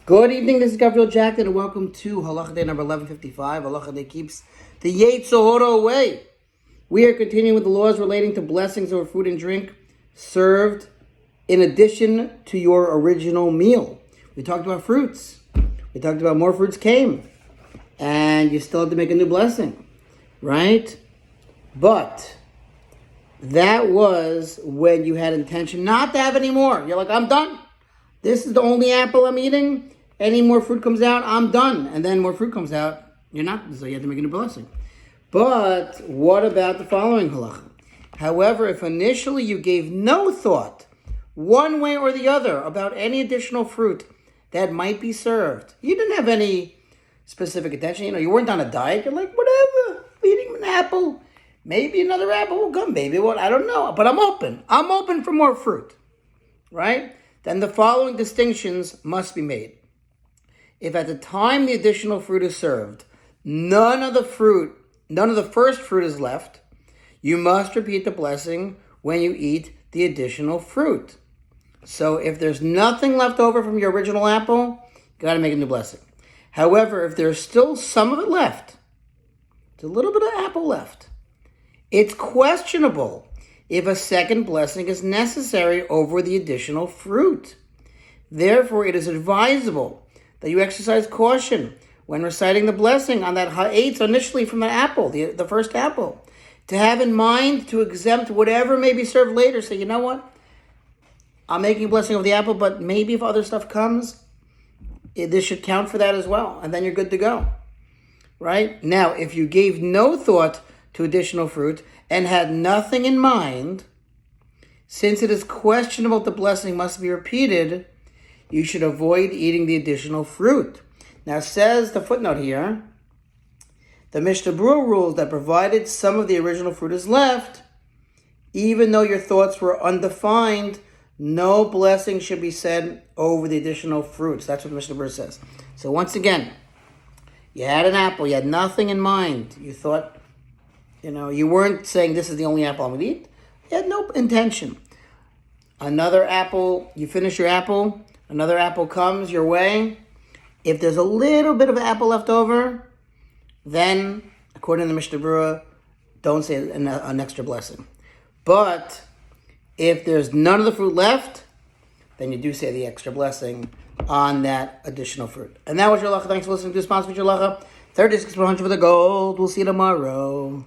Good evening, this is Gavriel Jacknin, and welcome to Halacha Day number 1155. Halacha Day keeps the Yetzer Hara away. We are continuing with the laws relating to blessings over food and drink served in addition to your original meal. We talked about fruits. We talked about more fruits came, and you still have to make a new blessing, right? But that was when you had intention not to have any more. You're like, I'm done. This is the only apple I'm eating. Any more fruit comes out, I'm done. And then more fruit comes out, you're not, so you have to make a new blessing. But what about the following halacha? However, if initially you gave no thought, one way or the other, about any additional fruit that might be served, you didn't have any specific attention, you weren't on a diet, you're like, whatever, I'm eating an apple, maybe another apple will come, maybe what, I don't know, but I'm open for more fruit, right? Then the following distinctions must be made. If at the time the additional fruit is served, none of the first fruit is left, you must repeat the blessing when you eat the additional fruit. So if there's nothing left over from your original apple, you got to make a new blessing. However, if there's still some of it left, there's a little bit of apple left, it's questionable if a second blessing is necessary over the additional fruit. Therefore, it is advisable that you exercise caution when reciting the blessing on that ha'etz initially from the apple, the first apple, to have in mind to exempt whatever may be served later. Say, you know what? I'm making a blessing of the apple, but maybe if other stuff comes, this should count for that as well, and then you're good to go, right? Now, if you gave no thought to additional fruit and had nothing in mind, since it is questionable if the blessing must be repeated, you should avoid eating the additional fruit. Now, says the footnote here, the Mishnah Berurah rules that provided some of the original fruit is left, even though your thoughts were undefined, no blessing should be said over the additional fruits. That's what the Mishnah Berurah says. So once again, you had an apple, you had nothing in mind. You thought, you weren't saying this is the only apple I'm going to eat. You had no intention. Another apple, you finish your apple, another apple comes your way. If there's a little bit of apple left over, then, according to the Mishnah Berurah, don't say an extra blessing. But if there's none of the fruit left, then you do say the extra blessing on that additional fruit. And that was your halacha. Thanks for listening to the sponsor of your halacha. 36 for the gold. We'll see you tomorrow.